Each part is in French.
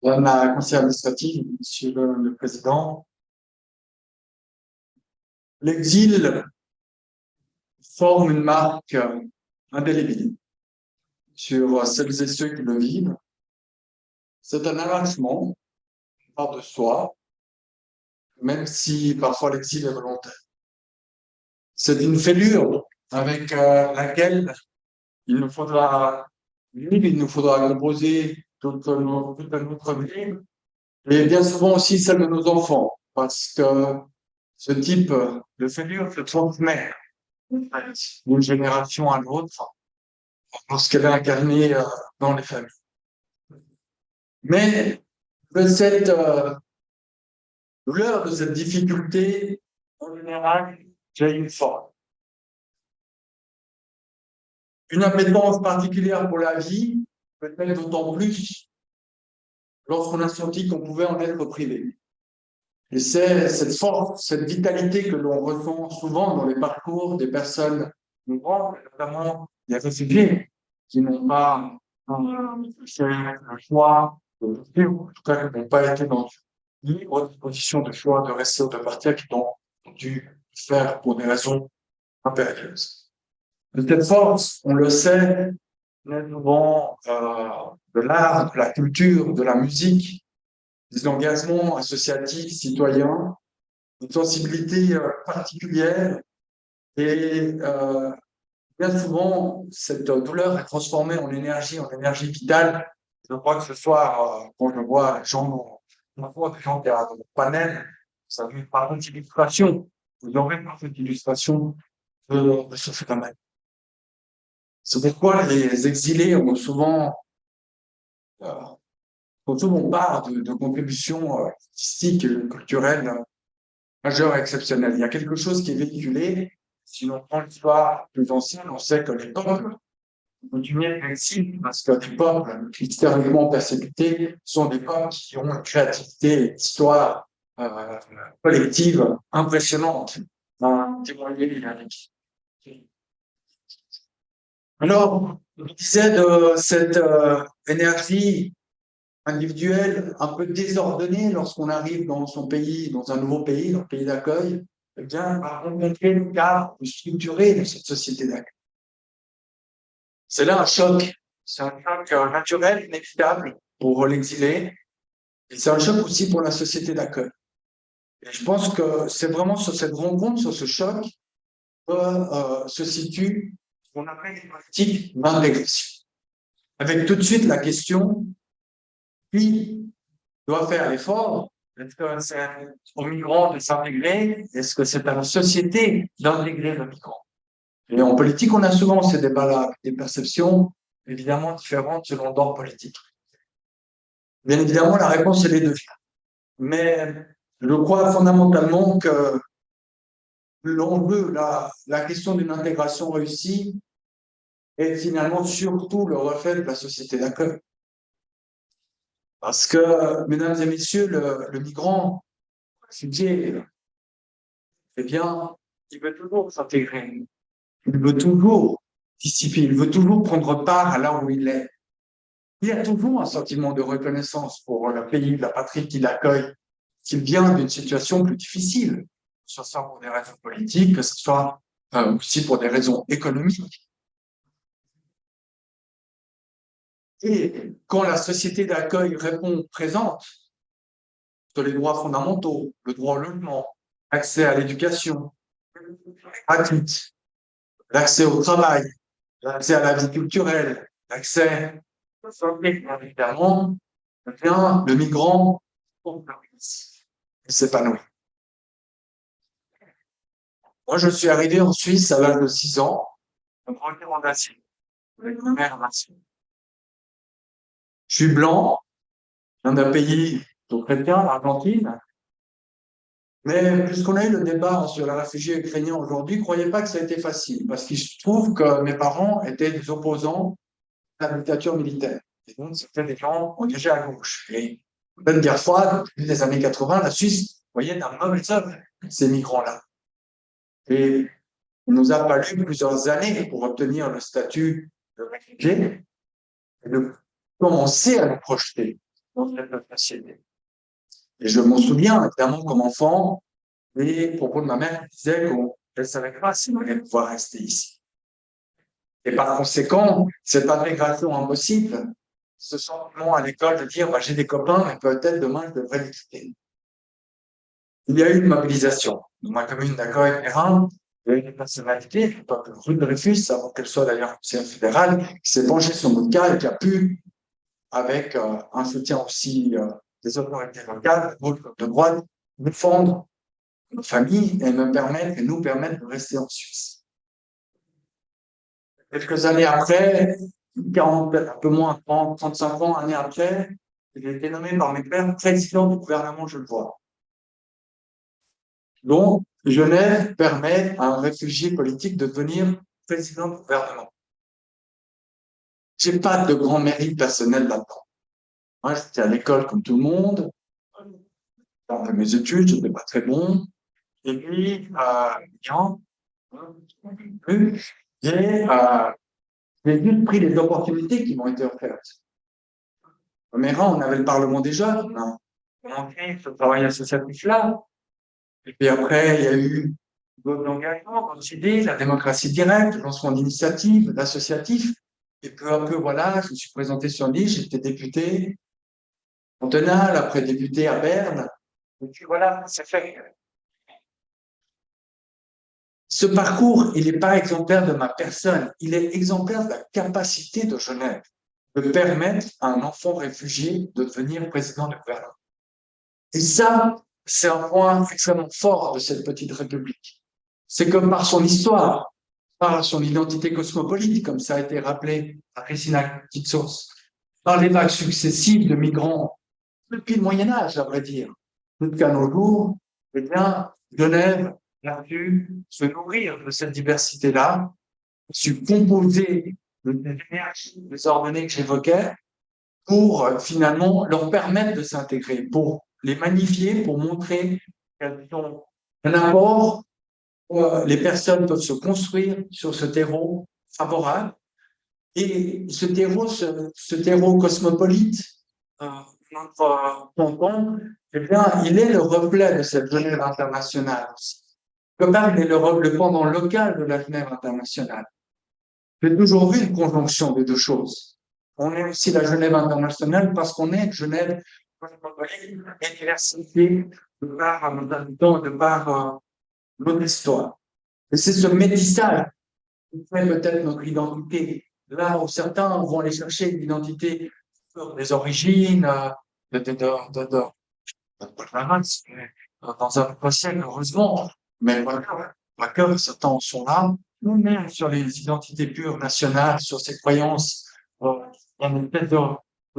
Madame la conseillère administrative, Monsieur le Président, l'exil forme une marque indélébile sur celles et ceux qui le vivent. C'est un arrachement par de soi, même si parfois l'exil est volontaire. C'est une fêlure avec laquelle il nous faudra vivre, il nous faudra composer toute notre vie, et bien souvent aussi celle de nos enfants, parce que ce type de fêlure se transmet d'une génération à l'autre lorsqu'elle est incarnée dans les familles. Mais de cette douleur, de cette difficulté, en général, j'ai une forme. Une appétence particulière pour la vie, peut-être d'autant plus lorsqu'on a senti qu'on pouvait en être privé. Et c'est cette force, cette vitalité que l'on ressent souvent dans les parcours des personnes migrantes, notamment des réfugiés, qui n'ont pas fait le choix de vivre, en tout cas qui n'ont pas été dans une libre disposition de choix de rester ou de partir, qui l'ont dû faire pour des raisons impérieuses. De cette force, on le sait, naît souvent de l'art, de la culture, de la musique, des engagements associatifs, citoyens, une sensibilité particulière et bien souvent, cette douleur est transformée en énergie vitale. Je crois que ce soir, quand je vois des gens qui ont dans le panel, ça vu par une illustration, vous aurez une parfaite illustration de ce phénomène. C'est pourquoi les exilés ont souvent, part de contributions artistiques et culturelles majeures et exceptionnelles. Il y a quelque chose qui est véhiculé. Si l'on prend l'histoire plus ancienne, on sait que les peuples continuer l'exil parce que les peuples historiquement persécutés sont des peuples qui ont une créativité et une histoire collective impressionnante à témoigner avec. Alors, je disais de cette énergie individuelle un peu désordonnée lorsqu'on arrive dans son pays, dans un nouveau pays, dans le pays d'accueil, eh bien, on va rencontrer le cadre structuré de cette société d'accueil. C'est là un choc. C'est un choc naturel, inévitable pour l'exilé. Et c'est un choc aussi pour la société d'accueil. Et je pense que c'est vraiment sur cette rencontre, sur ce choc, que se situe ce qu'on appelle une politique d'intégration. Avec tout de suite la question, qui doit faire l'effort? Est-ce que c'est aux migrants de s'intégrer? Est-ce que c'est à la société d'intégrer le migrant? Et en politique, on a souvent ces débats-là, des perceptions évidemment différentes selon l'ordre politique. Bien évidemment, la réponse est les deux. Mais je crois fondamentalement que l'enjeu, la question d'une intégration réussie est finalement surtout le reflet de la société d'accueil. Parce que, mesdames et messieurs, le migrant, le réfugié, eh bien, il veut toujours s'intégrer. Il veut toujours participer, il veut toujours prendre part à là où il est. Il y a toujours un sentiment de reconnaissance pour le pays, la patrie qui l'accueille, qu'il vient d'une situation plus difficile, que ce soit pour des raisons politiques, que ce soit aussi pour des raisons économiques. Et quand la société d'accueil répond présente sur les droits fondamentaux, le droit au logement, l'accès à l'éducation gratuite, l'accès au travail, l'accès à la vie culturelle, l'accès à évidemment, eh bien, le migrant s'épanouit. Moi, je suis arrivé en Suisse à l'âge de 6 ans, en recommandation, avec ma mère nation. Je suis blanc, je viens d'un pays chrétien, l'Argentine, mais puisqu'on a eu le débat sur les réfugiés ukrainiens aujourd'hui, ne croyez pas que ça a été facile, parce qu'il se trouve que mes parents étaient des opposants à la dictature militaire. Et donc, c'était des gens engagés à gauche. Et même guerre froide, depuis les années 80, la Suisse voyait d'un mauvais œuvre ces migrants-là. Et il nous a fallu plusieurs années pour obtenir le statut de réfugié et de commencer à nous projeter. Et je m'en souviens, évidemment, comme enfant, les propos de ma mère disaient qu'elle ne savait pas si on allait pouvoir rester ici. Et par conséquent, cette intégration impossible, ce sentiment à l'école de dire j'ai des copains, mais peut-être demain je devrais les quitter. Il y a eu une mobilisation dans ma commune d'Accueil et Perrin. Il y a eu une personnalité, le peuple Rue de Dreyfus, avant qu'elle soit d'ailleurs conseillère fédérale, qui s'est penchée sur notre cas et qui a pu, avec un soutien aussi des autorités locales, de gauche comme de droite, défendre nos familles et nous permettre de rester en Suisse. Quelques années après, 40, un peu moins, 30, 35 ans, années après, j'ai été nommé par mes pairs président du gouvernement genevois. Donc, Genève permet à un réfugié politique de devenir président du gouvernement. J'ai pas de grand mérite personnel là-dedans. Moi, j'étais à l'école comme tout le monde. Dans mes études, je n'étais pas très bon. Et puis, j'ai juste pris les opportunités qui m'ont été offertes. Au Méran, on avait le Parlement des jeunes. On a fait ce travail associatif-là. Et puis après, il y a eu d'autres engagements, d'autres idées, la démocratie directe, le lancement d'initiatives, l'associatif. Et peu à peu, voilà, je me suis présenté sur une liste, j'étais député cantonal, après député à Berne. Et puis voilà, c'est fait. Ce parcours, il n'est pas exemplaire de ma personne, il est exemplaire de la capacité de Genève de permettre à un enfant réfugié de devenir président du gouvernement. Et ça, c'est un point extrêmement fort de cette petite république. C'est comme par son histoire, par son identité cosmopolite, comme ça a été rappelé par Christina Kitsos, par les vagues successives de migrants depuis le Moyen-Âge, à vrai dire, jusqu'à nos jours, eh bien, Genève a pu se nourrir de cette diversité-là, se composer de ces énergies désordonnées que j'évoquais, pour finalement leur permettre de s'intégrer, pour les magnifier, pour montrer qu'elles ont un apport, où les personnes peuvent se construire sur ce terreau favorable. Et ce terreau cosmopolite, notre tonton, eh bien, il est le reflet de cette Genève internationale aussi. Comme ça, il est le pendant local de la Genève internationale. J'ai toujours vu une conjonction des deux choses. On est aussi la Genève internationale parce qu'on est Genève cosmopolite et diversifiée de par nos habitants, de par notre histoire. Et c'est ce métissage qui fait peut-être notre identité. Là où certains vont aller chercher l'identité des origines, dans un autre siècle, heureusement, mais voilà, certains en sont là. Nous-mêmes, sur les identités pures nationales, sur ces croyances, il y a une espèce de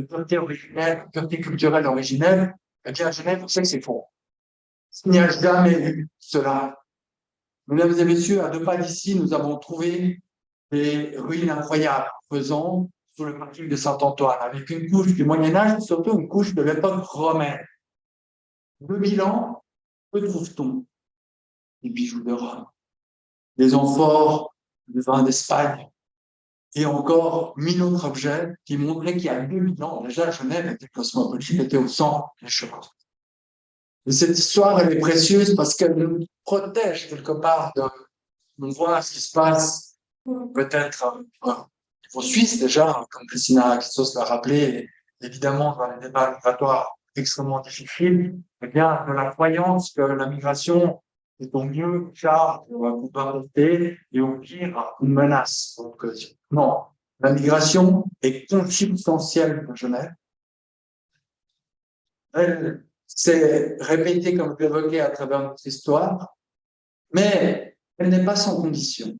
pureté originelle, pureté culturelle originelle, eh bien, à Genève, on sait que c'est faux. Il n'y a jamais eu cela. Mesdames et messieurs, à 2 pas d'ici, nous avons trouvé des ruines incroyables, faisant sur le parking de Saint-Antoine, avec une couche du Moyen-Âge, surtout une couche de l'époque romaine. 2000 ans, que trouve-t-on? Des bijoux de Rome, des amphores de vin d'Espagne, et encore 1000 autres objets qui montraient qu'il y a 2000 ans, déjà Genève était cosmopolite, était au centre des choses. Et cette histoire, elle est précieuse parce qu'elle nous protège quelque part de voir ce qui se passe, peut-être en Suisse déjà, comme Christina Kitsos l'a rappelé, évidemment dans les débats migratoires extrêmement difficiles, eh bien, de la croyance que la migration est au mieux car on va pouvoir porter et au pire une menace. Donc, non, la migration est consubstantielle de Genève. Elle s'est répétée, comme je l'évoquais, à travers notre histoire, mais elle n'est pas sans condition.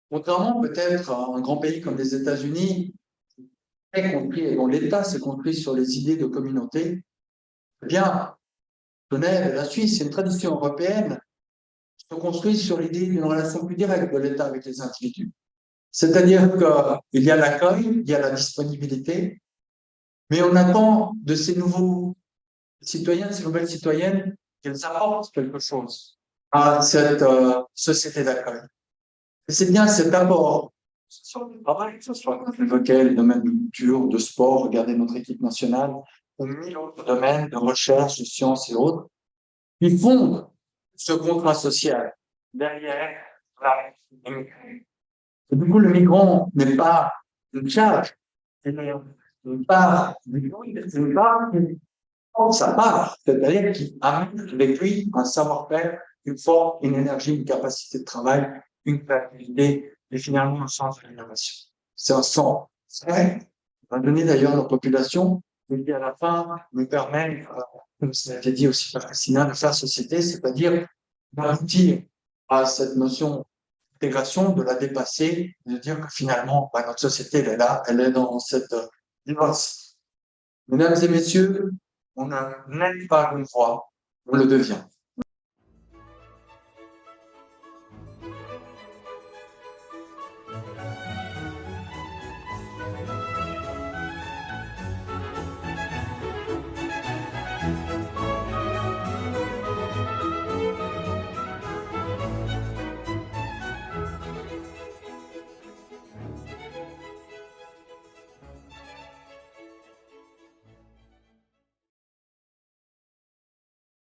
Contrairement peut-être à un grand pays comme les États-Unis, dont l'État s'est construit sur les idées de communauté, eh bien, Genève et la Suisse, c'est une tradition européenne qui se construit sur l'idée d'une relation plus directe de l'État avec les individus. C'est-à-dire qu'il y a l'accueil, il y a la disponibilité, mais on attend de ces nouveaux citoyens, ces nouvelles citoyennes, qu'elles apportent quelque chose à cette société d'accueil. Et c'est bien cet apport que ce soit le travail, que ce soit, comme je l'évoquais, les domaines de culture, de sport, regardez notre équipe nationale, ou mille autres domaines de recherche, de sciences et autres, qui fondent ce contrat social derrière la et du coup, le migrant n'est pas une charge, il n'est pas une part qui prend sa part, c'est-à-dire qui amène avec lui un savoir-faire, une force, une énergie, une capacité de travail, une créativité et finalement un sens de l'innovation. C'est un sens vrai, on va donner d'ailleurs à nos populations, et qui à la fin nous permet, comme ça a été dit aussi par Christina, de faire société, c'est-à-dire d'aboutir à cette notion d'intégration, de la dépasser, de dire que finalement, notre société, elle est là, elle est dans cette divorce. Mesdames et messieurs, on n'est pas une voix, on le devient.